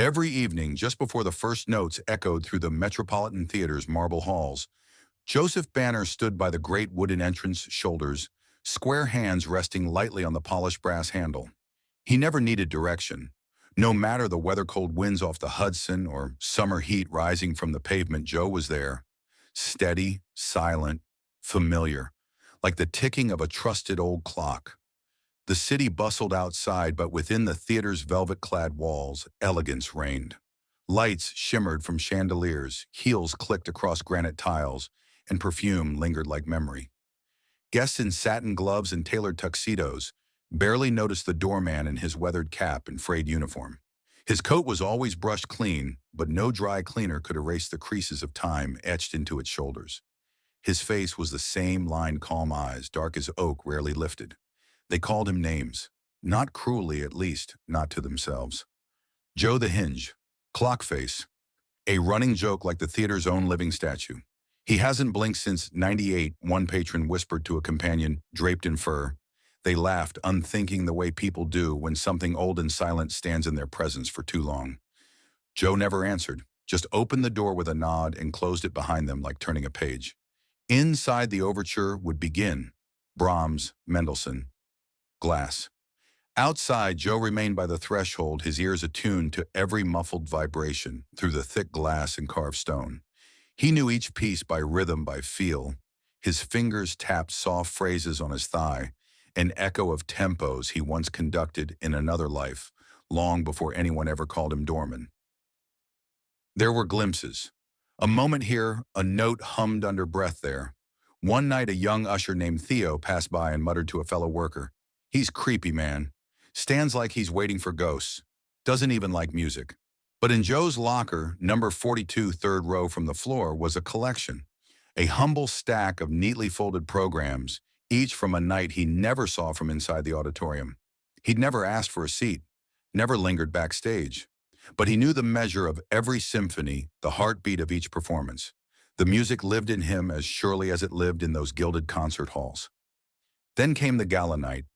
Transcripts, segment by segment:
Every evening, just before the first notes echoed through the Metropolitan Theater's marble halls, Joseph Banner stood by the great wooden entrance shoulders, square hands resting lightly on the polished brass handle. He never needed direction. No matter the weather-cold winds off the Hudson or summer heat rising from the pavement, Joe was there. Steady, silent, familiar, like the ticking of a trusted old clock. The city bustled outside, but within the theater's velvet-clad walls, elegance reigned. Lights shimmered from chandeliers, heels clicked across granite tiles, and perfume lingered like memory. Guests in satin gloves and tailored tuxedos barely noticed the doorman in his weathered cap and frayed uniform. His coat was always brushed clean, but no dry cleaner could erase the creases of time etched into its shoulders. His face was the same lined, calm eyes, dark as oak, rarely lifted. They called him names, not cruelly, at least, not to themselves. Joe the Hinge, Clockface, a running joke like the theater's own living statue. He hasn't blinked since '98, one patron whispered to a companion, draped in fur. They laughed, unthinking the way people do when something old and silent stands in their presence for too long. Joe never answered, just opened the door with a nod and closed it behind them like turning a page. Inside the overture would begin. Brahms, Mendelssohn, Glass. Outside, Joe remained by the threshold, his ears attuned to every muffled vibration through the thick glass and carved stone. He knew each piece by rhythm, by feel. His fingers tapped soft phrases on his thigh, an echo of tempos he once conducted in another life, long before anyone ever called him Doorman. There were glimpses. A moment here, a note hummed under breath there. One night, a young usher named Theo passed by and muttered to a fellow worker, "He's creepy, man. Stands like he's waiting for ghosts. Doesn't even like music." But in Joe's locker, number 42, third row from the floor, was a collection. A humble stack of neatly folded programs, each from a night he never saw from inside the auditorium. He'd never asked for a seat, never lingered backstage. But he knew the measure of every symphony, the heartbeat of each performance. The music lived in him as surely as it lived in those gilded concert halls. Then came the gala night.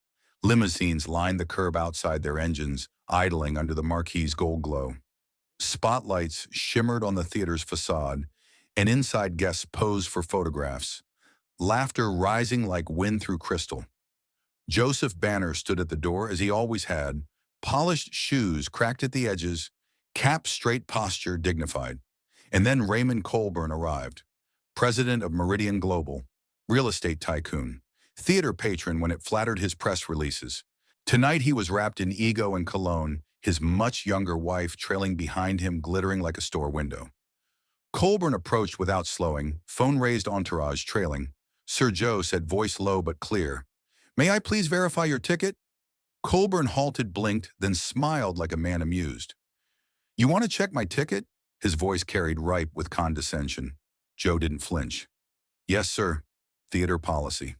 Limousines lined the curb outside their engines, idling under the marquee's gold glow. Spotlights shimmered on the theater's facade, and inside guests posed for photographs, laughter rising like wind through crystal. Joseph Banner stood at the door as he always had, polished shoes cracked at the edges, cap straight, posture dignified. And then Raymond Colburn arrived, president of Meridian Global, real estate tycoon, theater patron when it flattered his press releases. Tonight he was wrapped in ego and cologne, his much younger wife trailing behind him, glittering like a store window. Colburn approached without slowing, phone-raised entourage trailing. Sir Joe said, voice low but clear, "May I please verify your ticket?" Colburn halted, blinked, then smiled like a man amused. "You want to check my ticket?" His voice carried ripe with condescension. Joe didn't flinch. "Yes, sir. Theater policy."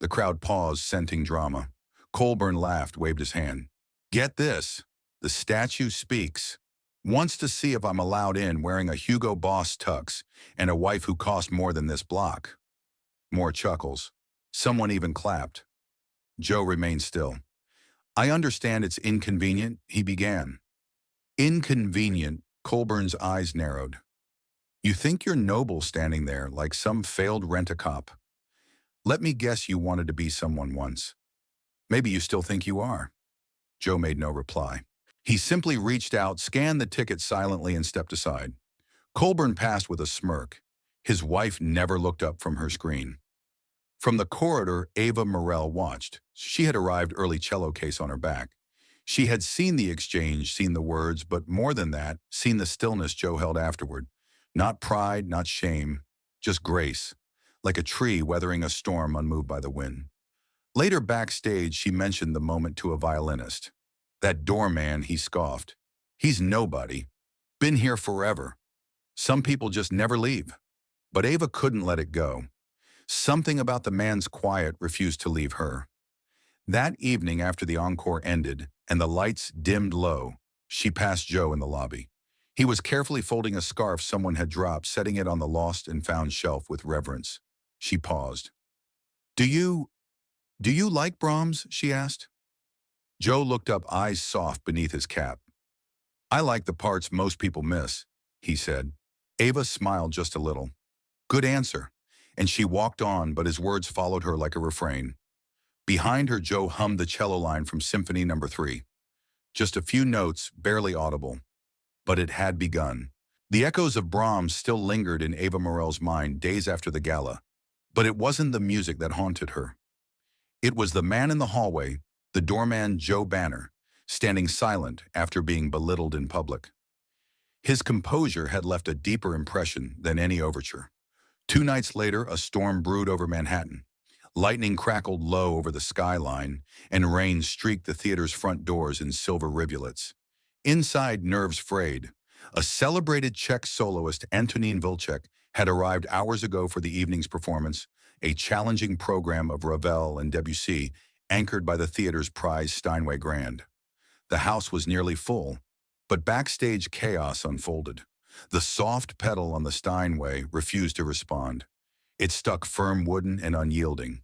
The crowd paused, scenting drama. Colburn laughed, waved his hand. "Get this. The statue speaks. Wants to see if I'm allowed in wearing a Hugo Boss tux and a wife who cost more than this block." More chuckles. Someone even clapped. Joe remained still. "I understand it's inconvenient," he began. "Inconvenient," Colburn's eyes narrowed. "You think you're noble standing there like some failed rent-a-cop. Let me guess you wanted to be someone once. Maybe you still think you are." Joe made no reply. He simply reached out, scanned the ticket silently, and stepped aside. Colburn passed with a smirk. His wife never looked up from her screen. From the corridor, Ava Morell watched. She had arrived early, cello case on her back. She had seen the exchange, seen the words, but more than that, seen the stillness Joe held afterward. Not pride, not shame, just grace, like a tree weathering a storm unmoved by the wind. Later backstage, she mentioned the moment to a violinist. "That doorman," he scoffed. "He's nobody. Been here forever. Some people just never leave." But Ava couldn't let it go. Something about the man's quiet refused to leave her. That evening, after the encore ended and the lights dimmed low, she passed Joe in the lobby. He was carefully folding a scarf someone had dropped, setting it on the lost and found shelf with reverence. She paused. Do you like Brahms?" she asked. Joe looked up, eyes soft beneath his cap. I like the parts most people miss, he said. Ava smiled just a little. Good answer. And she walked on, but his words followed her like a refrain. Behind her, Joe hummed the cello line from Symphony No. 3. Just a few notes, barely audible. But it had begun. The echoes of Brahms still lingered in Ava Morel's mind days after the gala. But it wasn't the music that haunted her. It was the man in the hallway, the doorman Joe Banner, standing silent after being belittled in public. His composure had left a deeper impression than any overture. 2 nights later, a storm brewed over Manhattan. Lightning crackled low over the skyline, and rain streaked the theater's front doors in silver rivulets. Inside, nerves frayed. A celebrated Czech soloist, Antonín Vilcek, had arrived hours ago for the evening's performance, a challenging program of Ravel and Debussy, anchored by the theater's prize Steinway Grand. The house was nearly full, but backstage chaos unfolded. The soft pedal on the Steinway refused to respond. It stuck firm, wooden, and unyielding.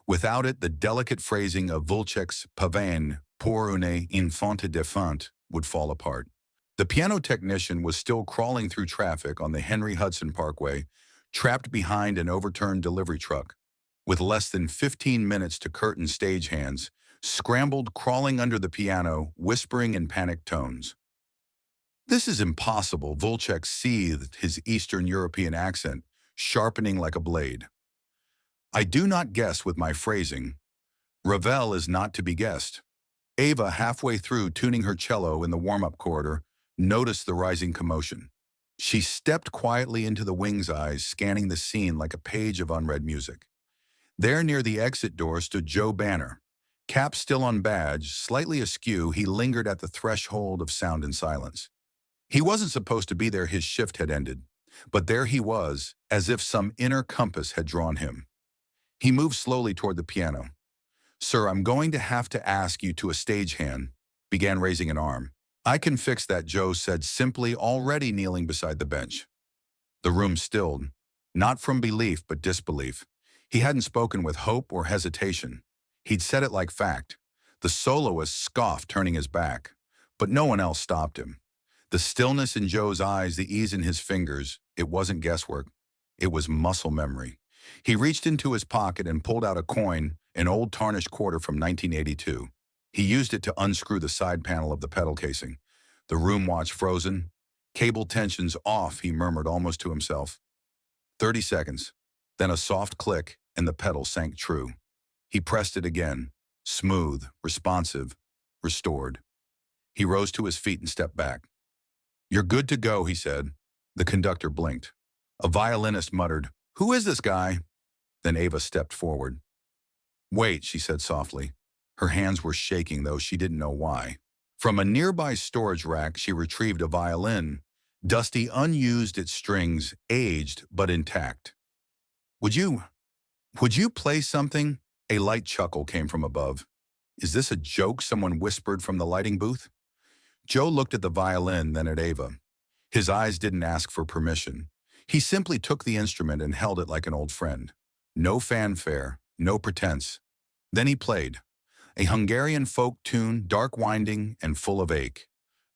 Without it, the delicate phrasing of Vilcek's Pavane pour une infante défunte would fall apart. The piano technician was still crawling through traffic on the Henry Hudson Parkway, trapped behind an overturned delivery truck. With less than 15 minutes to curtain stagehands, scrambled crawling under the piano, whispering in panicked tones. This is impossible, Vilcek seethed, his Eastern European accent sharpening like a blade. I do not guess with my phrasing. Ravel is not to be guessed. Ava, halfway through tuning her cello in the warm-up corridor, noticed the rising commotion. She stepped quietly into the wing's eyes, scanning the scene like a page of unread music. There near the exit door stood Joe Banner. Cap still on badge, slightly askew, he lingered at the threshold of sound and silence. He wasn't supposed to be there, his shift had ended. But there he was, as if some inner compass had drawn him. He moved slowly toward the piano. Sir, I'm going to have to ask you to a stagehand, began raising an arm. I can fix that, Joe said simply, already kneeling beside the bench. The room stilled, not from belief but disbelief. He hadn't spoken with hope or hesitation. He'd said it like fact. The soloist scoffed, turning his back. But no one else stopped him. The stillness in Joe's eyes, the ease in his fingers, it wasn't guesswork. It was muscle memory. He reached into his pocket and pulled out a coin, an old tarnished quarter from 1982. He used it to unscrew the side panel of the pedal casing. The room watch frozen. Cable tensions off, he murmured almost to himself. 30 seconds. Then a soft click, and the pedal sank true. He pressed it again. Smooth, responsive, restored. He rose to his feet and stepped back. You're good to go, he said. The conductor blinked. A violinist muttered, Who is this guy? Then Ava stepped forward. Wait, she said softly. Her hands were shaking, though she didn't know why. From a nearby storage rack, she retrieved a violin, dusty, unused, its strings aged but intact. Would you play something? A light chuckle came from above. Is this a joke? Someone whispered from the lighting booth. Joe looked at the violin, then at Ava. His eyes didn't ask for permission. He simply took the instrument and held it like an old friend. No fanfare, no pretense. Then he played. A Hungarian folk tune, dark winding and full of ache.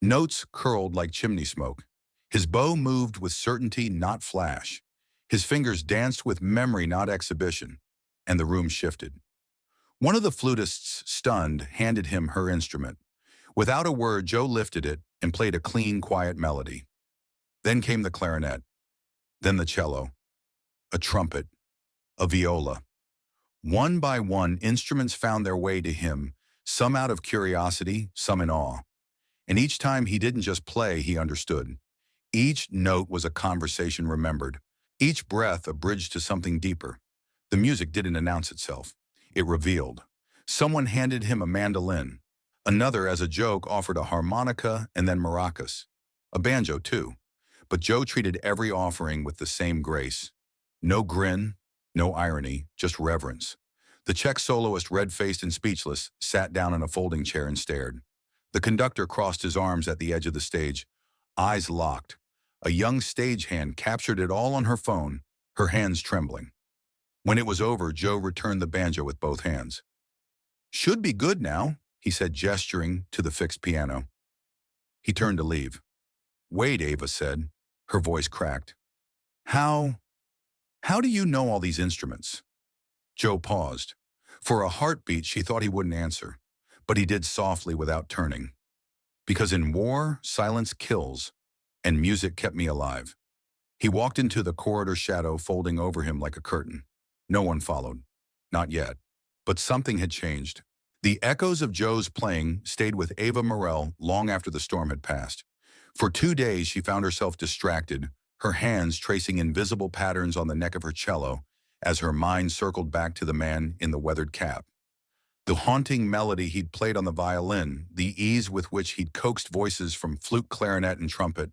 Notes curled like chimney smoke. His bow moved with certainty, not flash. His fingers danced with memory, not exhibition. And the room shifted. One of the flutists, stunned, handed him her instrument. Without a word, Joe lifted it and played a clean, quiet melody. Then came the clarinet. Then the cello. A trumpet. A viola. One by one, instruments found their way to him, some out of curiosity, some in awe. And each time he didn't just play, he understood. Each note was a conversation remembered. Each breath a bridge to something deeper. The music didn't announce itself. It revealed. Someone handed him a mandolin. Another, as a joke, offered a harmonica and then maracas. A banjo, too. But Joe treated every offering with the same grace. No grin, no irony, just reverence. The Czech soloist, red-faced and speechless, sat down in a folding chair and stared. The conductor crossed his arms at the edge of the stage, eyes locked. A young stagehand captured it all on her phone, her hands trembling. When it was over, Joe returned the banjo with both hands. Should be good now, he said, gesturing to the fixed piano. He turned to leave. "Wait," Ava said. Her voice cracked. How, how do you know all these instruments?" Joe paused. For a heartbeat, she thought he wouldn't answer, but he did softly without turning. "Because in war, silence kills, and music kept me alive." He walked into the corridor shadow folding over him like a curtain. No one followed. Not yet. But something had changed. The echoes of Joe's playing stayed with Ava Morell long after the storm had passed. For 2 days, she found herself distracted, her hands tracing invisible patterns on the neck of her cello as her mind circled back to the man in the weathered cap. The haunting melody he'd played on the violin, the ease with which he'd coaxed voices from flute, clarinet, and trumpet,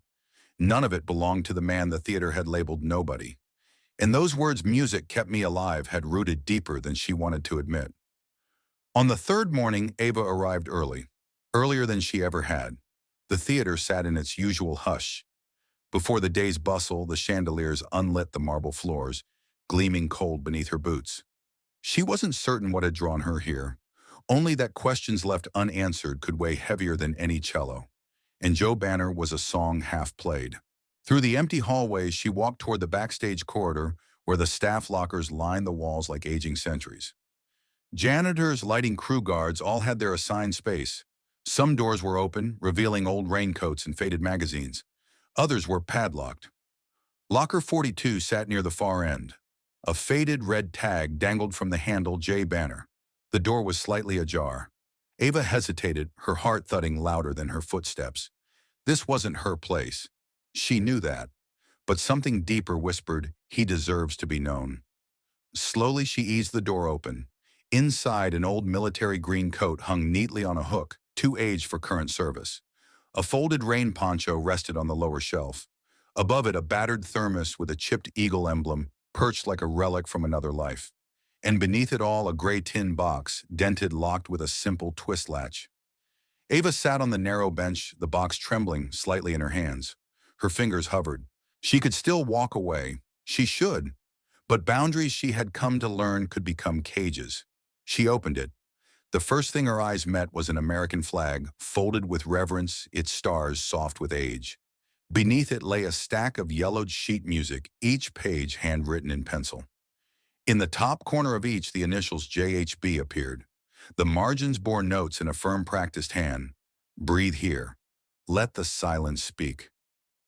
none of it belonged to the man the theater had labeled nobody. And those words, "music kept me alive," had rooted deeper than she wanted to admit. On the third morning, Ava arrived early, earlier than she ever had. The theater sat in its usual hush. Before the day's bustle, the chandeliers unlit the marble floors, gleaming cold beneath her boots. She wasn't certain what had drawn her here, only that questions left unanswered could weigh heavier than any cello. And Joe Banner was a song half played. Through the empty hallways, she walked toward the backstage corridor where the staff lockers lined the walls like aging sentries. Janitors, lighting crew guards all had their assigned space. Some doors were open, revealing old raincoats and faded magazines. Others were padlocked. Locker 42 sat near the far end. A faded red tag dangled from the handle, "J. Banner." The door was slightly ajar. Ava hesitated, her heart thudding louder than her footsteps. This wasn't her place. She knew that. But something deeper whispered, "He deserves to be known." Slowly she eased the door open. Inside, an old military green coat hung neatly on a hook, too aged for current service. A folded rain poncho rested on the lower shelf. Above it, a battered thermos with a chipped eagle emblem perched like a relic from another life. And beneath it all, a gray tin box, dented, locked with a simple twist latch. Ava sat on the narrow bench, the box trembling slightly in her hands. Her fingers hovered. She could still walk away. She should. But boundaries, she had come to learn, could become cages. She opened it. The first thing her eyes met was an American flag, folded with reverence, its stars soft with age. Beneath it lay a stack of yellowed sheet music, each page handwritten in pencil. In the top corner of each, the initials JHB appeared. The margins bore notes in a firm, practiced hand. "Breathe here. Let the silence speak."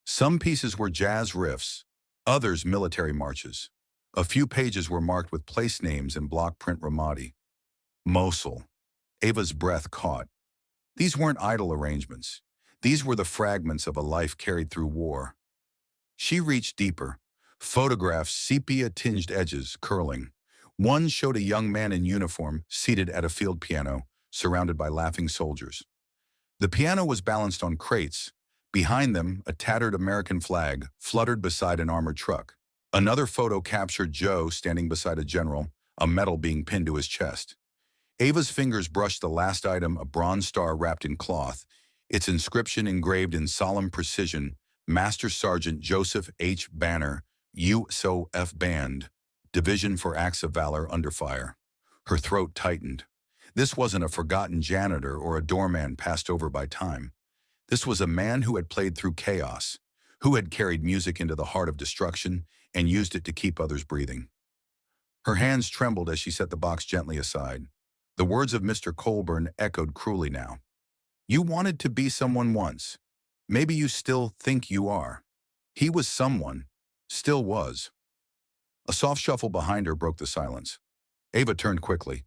Some pieces were jazz riffs, others military marches. A few pages were marked with place names in block print Ramadi. Mosul. Ava's breath caught. These weren't idle arrangements. These were the fragments of a life carried through war. She reached deeper. Photographs, sepia-tinged edges curling. One showed a young man in uniform seated at a field piano, surrounded by laughing soldiers. The piano was balanced on crates. Behind them, a tattered American flag fluttered beside an armored truck. Another photo captured Joe standing beside a general, a medal being pinned to his chest. Ava's fingers brushed the last item, a bronze star wrapped in cloth, its inscription engraved in solemn precision, "Master Sergeant Joseph H. Banner, USOF Band, Division for Acts of Valor Under Fire." Her throat tightened. This wasn't a forgotten janitor or a doorman passed over by time. This was a man who had played through chaos, who had carried music into the heart of destruction and used it to keep others breathing. Her hands trembled as she set the box gently aside. The words of Mr. Colburn echoed cruelly now. "You wanted to be someone once. Maybe you still think you are." He was someone. Still was. A soft shuffle behind her broke the silence. Ava turned quickly.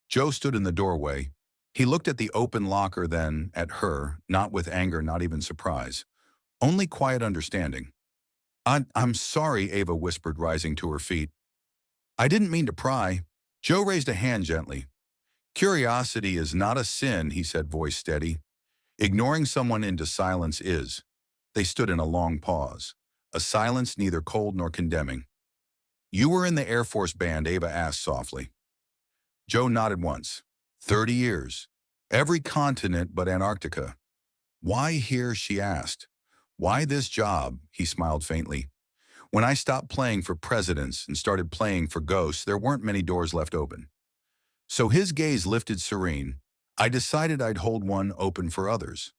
Joe stood in the doorway. He looked at the open locker, then at her, not with anger, not even surprise. Only quiet understanding. I'm sorry," Ava whispered, rising to her feet. "I didn't mean to pry." Joe raised a hand gently. "Curiosity is not a sin," he said, voice steady. "Ignoring someone into silence is." They stood in a long pause, a silence neither cold nor condemning. "You were in the Air Force Band?" Ava asked softly. Joe nodded once. 30 years. Every continent but Antarctica. "Why here?" she asked. "Why this job?" He smiled faintly. "When I stopped playing for presidents and started playing for ghosts, there weren't many doors left open." So his gaze lifted serene. "I decided I'd hold one open for others."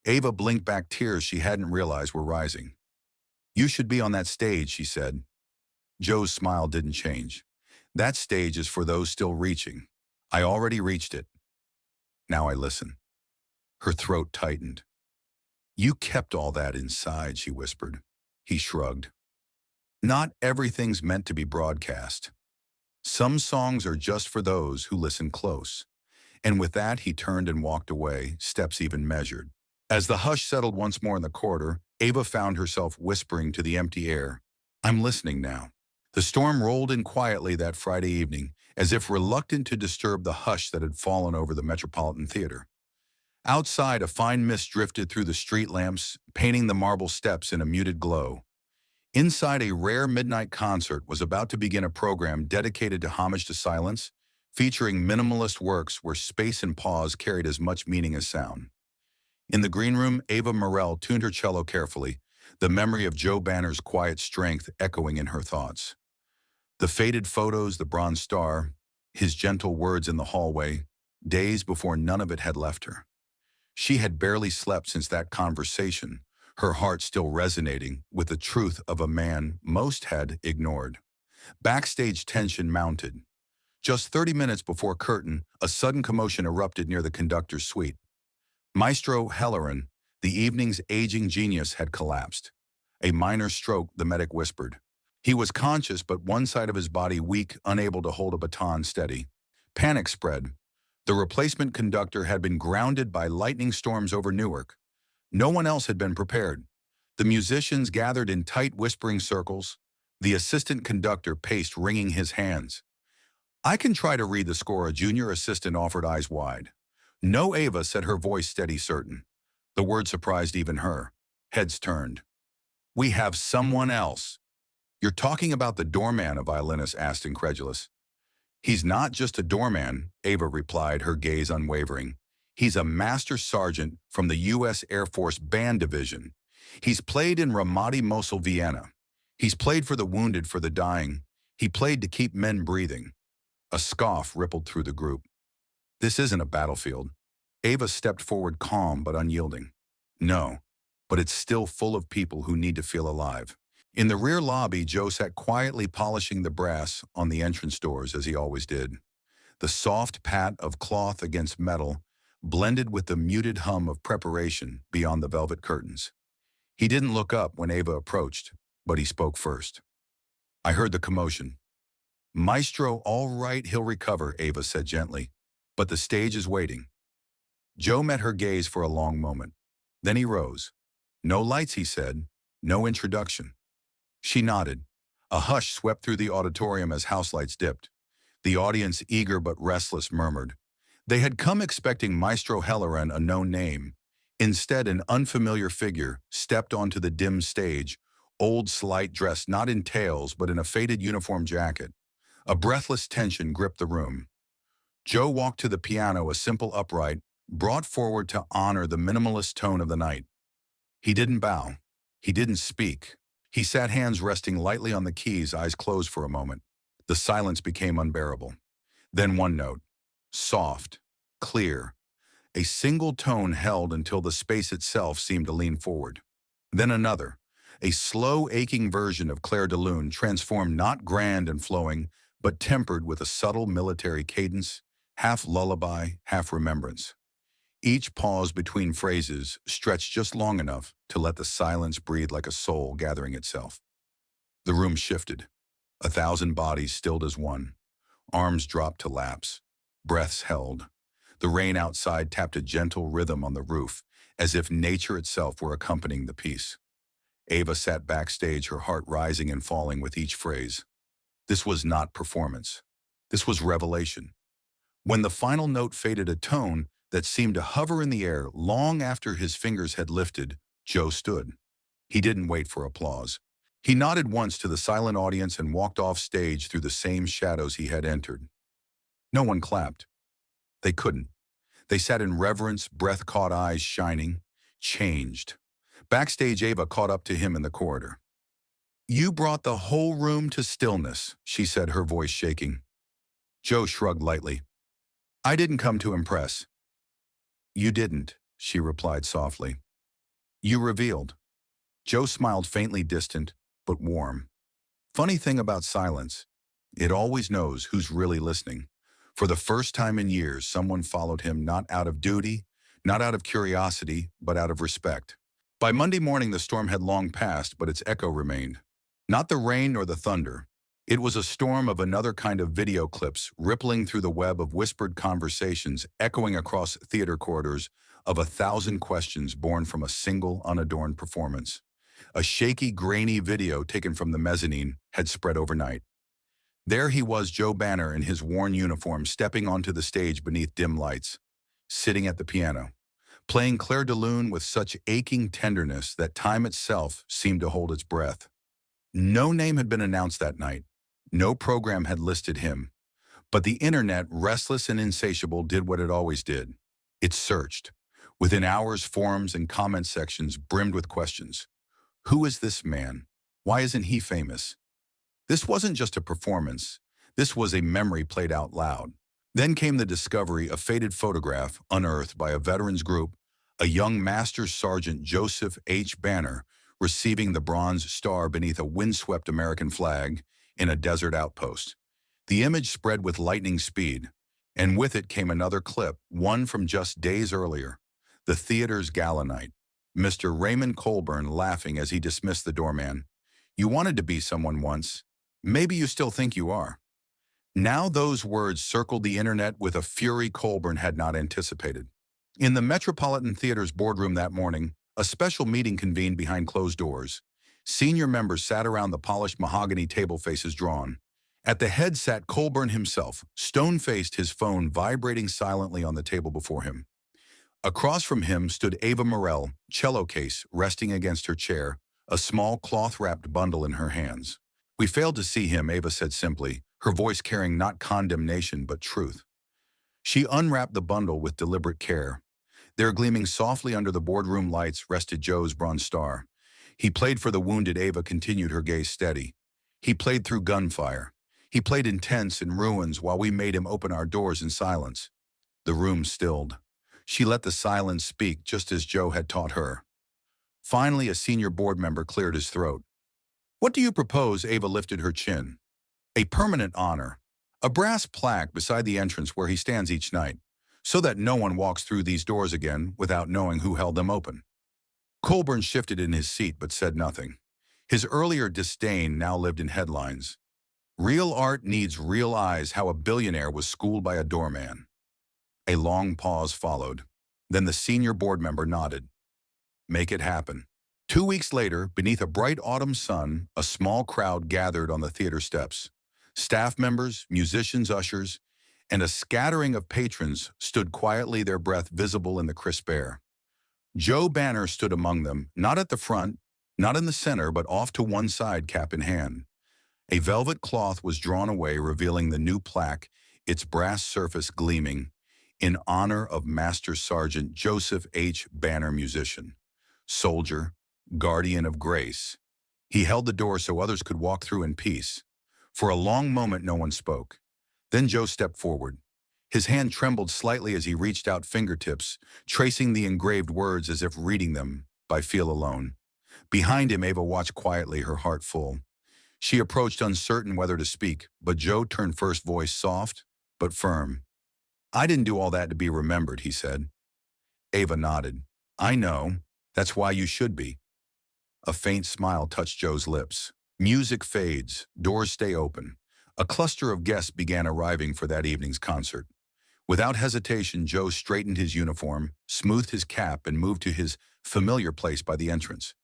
Ava blinked back tears she hadn't realized were rising. "You should be on that stage," she said. Joe's smile didn't change. "That stage is for those still reaching. I already reached it. Now I listen." Her throat tightened. "You kept all that inside," she whispered. He shrugged. "Not everything's meant to be broadcast. Some songs are just for those who listen close." And with that, he turned and walked away, steps even measured. As the hush settled once more in the corridor, Ava found herself whispering to the empty air, "I'm listening now." The storm rolled in quietly that Friday evening, as if reluctant to disturb the hush that had fallen over the Metropolitan Theater. Outside, a fine mist drifted through the street lamps, painting the marble steps in a muted glow. Inside, a rare midnight concert was about to begin, a program dedicated to homage to silence, featuring minimalist works where space and pause carried as much meaning as sound. In the green room, Ava Morell tuned her cello carefully, the memory of Joe Banner's quiet strength echoing in her thoughts. The faded photos, the bronze star, his gentle words in the hallway, days before none of it had left her. She had barely slept since that conversation, her heart still resonating with the truth of a man most had ignored. Backstage tension mounted. Just 30 minutes before curtain, a sudden commotion erupted near the conductor's suite. Maestro Helleran, the evening's aging genius, had collapsed. A minor stroke, the medic whispered. He was conscious, but one side of his body weak, unable to hold a baton steady. Panic spread. The replacement conductor had been grounded by lightning storms over Newark. No one else had been prepared. The musicians gathered in tight whispering circles. The assistant conductor paced, wringing his hands. "I can try to read the score," a junior assistant offered, eyes wide. "No, Ava," said, her voice steady, certain. The word surprised even her. Heads turned. "We have someone else." "You're talking about the doorman?" a violinist asked, incredulous. "He's not just a doorman," Ava replied, her gaze unwavering. "He's a master sergeant from the U.S. Air Force Band Division. He's played in Ramadi, Mosul, Vienna. He's played for the wounded, for the dying. He played to keep men breathing." A scoff rippled through the group. "This isn't a battlefield." Ava stepped forward, calm but unyielding. "No, but it's still full of people who need to feel alive." In the rear lobby, Joe sat quietly polishing the brass on the entrance doors, as he always did. The soft pat of cloth against metal blended with the muted hum of preparation beyond the velvet curtains. He didn't look up when Ava approached, but he spoke first. "I heard the commotion." "Maestro, all right, he'll recover," Ava said gently. "But the stage is waiting." Joe met her gaze for a long moment. Then he rose. "No lights," he said. "No introduction." She nodded. A hush swept through the auditorium as house lights dipped. The audience, eager but restless, murmured. They had come expecting Maestro Helleran, a known name. Instead, an unfamiliar figure stepped onto the dim stage, old, slight, dressed not in tails but in a faded uniform jacket. A breathless tension gripped the room. Joe walked to the piano, a simple upright, brought forward to honor the minimalist tone of the night. He didn't bow. He didn't speak. He sat, hands resting lightly on the keys, eyes closed for a moment. The silence became unbearable. Then one note, soft, clear, a single tone held until the space itself seemed to lean forward. Then another, a slow, aching version of Clair de Lune, transformed, not grand and flowing, but tempered with a subtle military cadence, half lullaby, half remembrance. Each pause between phrases stretched just long enough to let the silence breathe like a soul gathering itself. The room shifted. 1,000 bodies stilled as one. Arms dropped to laps. Breaths held. The rain outside tapped a gentle rhythm on the roof, as if nature itself were accompanying the piece. Ava sat backstage, her heart rising and falling with each phrase. This was not performance. This was revelation. When the final note faded, a tone that seemed to hover in the air long after his fingers had lifted, Joe stood. He didn't wait for applause. He nodded once to the silent audience and walked off stage through the same shadows he had entered. No one clapped. They couldn't. They sat in reverence, breath-caught eyes shining, changed. Backstage, Ava caught up to him in the corridor. "You brought the whole room to stillness," she said, her voice shaking. Joe shrugged lightly. "I didn't come to impress." "You didn't," she replied softly. You revealed. Joe smiled faintly distant, but warm. Funny thing about silence, it always knows who's really listening. For the first time in years, someone followed him not out of duty, not out of curiosity, but out of respect. By Monday morning, the storm had long passed, but its echo remained. Not the rain nor the thunder. It was a storm of another kind of video clips, rippling through the web of whispered conversations, echoing across theater corridors, of 1,000 questions born from a single unadorned performance. A shaky, grainy video taken from the mezzanine had spread overnight. There he was, Joe Banner in his worn uniform, stepping onto the stage beneath dim lights, sitting at the piano, playing Clair de Lune with such aching tenderness that time itself seemed to hold its breath. No name had been announced that night. No program had listed him. But the internet, restless and insatiable, did what it always did. It searched. Within hours, forums and comment sections brimmed with questions. Who is this man? Why isn't he famous? This wasn't just a performance. This was a memory played out loud. Then came the discovery, a faded photograph unearthed by a veterans group, a young Master Sergeant Joseph H. Banner receiving the Bronze Star beneath a windswept American flag in a desert outpost. The image spread with lightning speed, and with it came another clip, one from just days earlier, the theater's gala night. Mr. Raymond Colburn laughing as he dismissed the doorman. You wanted to be someone once. Maybe you still think you are. Now those words circled the internet with a fury Colburn had not anticipated. In the Metropolitan Theater's boardroom that morning, a special meeting convened behind closed doors. Senior members sat around the polished mahogany table, faces drawn. At the head sat Colburn himself, stone-faced, his phone vibrating silently on the table before him. Across from him stood Ava Morell, cello case resting against her chair, a small cloth-wrapped bundle in her hands. We failed to see him, Ava said simply, her voice carrying not condemnation but truth. She unwrapped the bundle with deliberate care. There, gleaming softly under the boardroom lights, rested Joe's Bronze Star. He played for the wounded, Ava continued, her gaze steady. He played through gunfire. He played in tents and ruins while we made him open our doors in silence. The room stilled. She let the silence speak, just as Joe had taught her. Finally, a senior board member cleared his throat. What do you propose? Ava lifted her chin. A permanent honor. A brass plaque beside the entrance where he stands each night, so that no one walks through these doors again without knowing who held them open. Colburn shifted in his seat but said nothing. His earlier disdain now lived in headlines. Real art needs real eyes, how a billionaire was schooled by a doorman. A long pause followed. Then the senior board member nodded. Make it happen. 2 weeks later, beneath a bright autumn sun, a small crowd gathered on the theater steps. Staff members, musicians, ushers, and a scattering of patrons stood quietly, their breath visible in the crisp air. Joe Banner stood among them, not at the front, not in the center, but off to one side, cap in hand. A velvet cloth was drawn away, revealing the new plaque, its brass surface gleaming, in honor of Master Sergeant Joseph H. Banner, musician, soldier, guardian of grace. He held the door so others could walk through in peace. For a long moment, no one spoke. Then Joe stepped forward. His hand trembled slightly as he reached out, fingertips, tracing the engraved words as if reading them by feel alone. Behind him, Ava watched quietly, her heart full. She approached, uncertain whether to speak, but Joe turned first, voice soft but firm. I didn't do all that to be remembered, he said. Ava nodded. I know. That's why you should be. A faint smile touched Joe's lips. Music fades, doors stay open. A cluster of guests began arriving for that evening's concert. Without hesitation, Joe straightened his uniform, smoothed his cap, and moved to his familiar place by the entrance.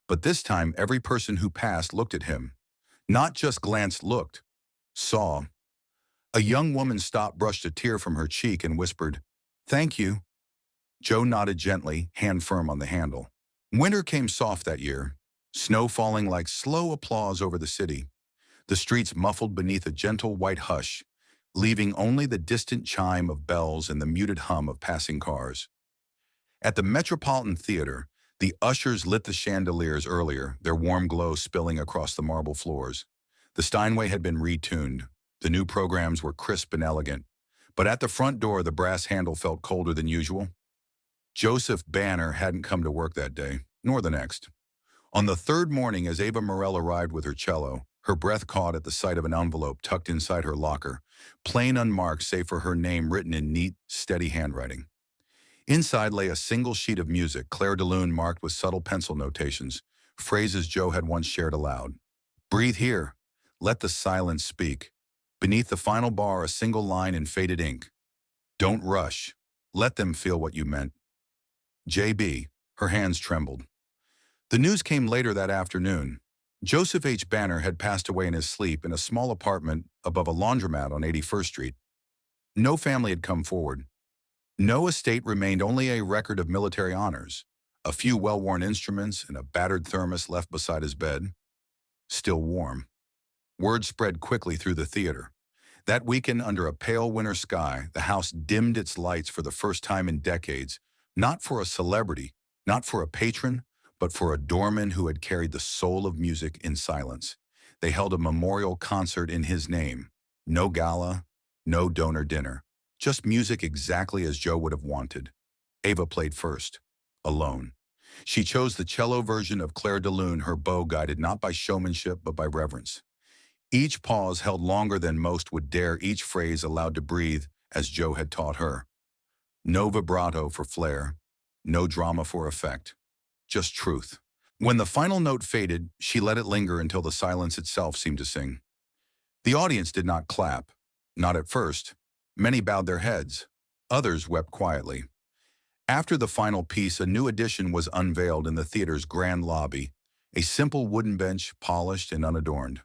But this time, every person who passed looked at him. Not just glanced, looked. Saw. A young woman stopped, brushed a tear from her cheek, and whispered, "Thank you." Joe nodded gently, hand firm on the handle. Winter came soft that year, snow falling like slow applause over the city. The streets muffled beneath a gentle white hush, leaving only the distant chime of bells and the muted hum of passing cars. At the Metropolitan Theater, the ushers lit the chandeliers earlier, their warm glow spilling across the marble floors. The Steinway had been retuned. The new programs were crisp and elegant. But at the front door, the brass handle felt colder than usual. Joseph Banner hadn't come to work that day. nor the next. On the third morning, as Ava Morell arrived with her cello, her breath caught at the sight of an envelope tucked inside her locker, plain unmarked save for her name written in neat, steady handwriting. Inside lay a single sheet of music, Claire de Lune marked with subtle pencil notations, phrases Joe had once shared aloud. Breathe here. Let the silence speak. Beneath the final bar, a single line in faded ink. Don't rush. Let them feel what you meant. JB. Her hands trembled. The news came later that afternoon. Joseph H. Banner had passed away in his sleep in a small apartment above a laundromat on 81st Street. No family had come forward. No estate remained, only a record of military honors, a few well-worn instruments and a battered thermos left beside his bed, still warm. Word spread quickly through the theater. That weekend, under a pale winter sky, the house dimmed its lights for the first time in decades, not for a celebrity, not for a patron, but for a doorman who had carried the soul of music in silence. They held a memorial concert in his name. No gala, no donor dinner. Just music exactly as Joe would have wanted. Ava played first, alone. She chose the cello version of Claire de Lune, her bow guided not by showmanship but by reverence. Each pause held longer than most would dare, each phrase allowed to breathe as Joe had taught her. No vibrato for flair, no drama for effect, just truth. When the final note faded, she let it linger until the silence itself seemed to sing. The audience did not clap, not at first. Many bowed their heads. Others wept quietly. After the final piece, a new addition was unveiled in the theater's grand lobby, a simple wooden bench, polished and unadorned.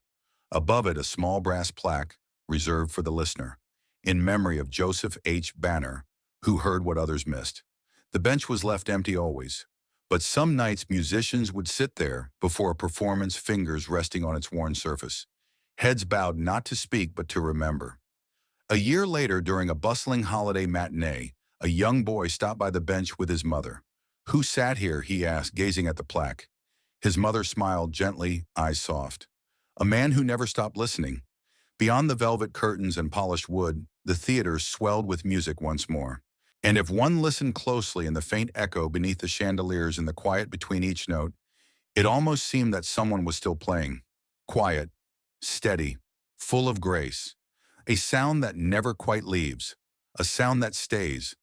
Above it, a small brass plaque reserved for the listener, in memory of Joseph H. Banner, who heard what others missed. The bench was left empty always, but some nights musicians would sit there before a performance, fingers resting on its worn surface, heads bowed not to speak but to remember. A year later, during a bustling holiday matinee, a young boy stopped by the bench with his mother. "Who sat here?" he asked, gazing at the plaque. His mother smiled gently, eyes soft. "A man who never stopped listening." Beyond the velvet curtains and polished wood, the theater swelled with music once more. And if one listened closely in the faint echo beneath the chandeliers and the quiet between each note, it almost seemed that someone was still playing. Quiet, steady, full of grace. A sound that never quite leaves. A sound that stays,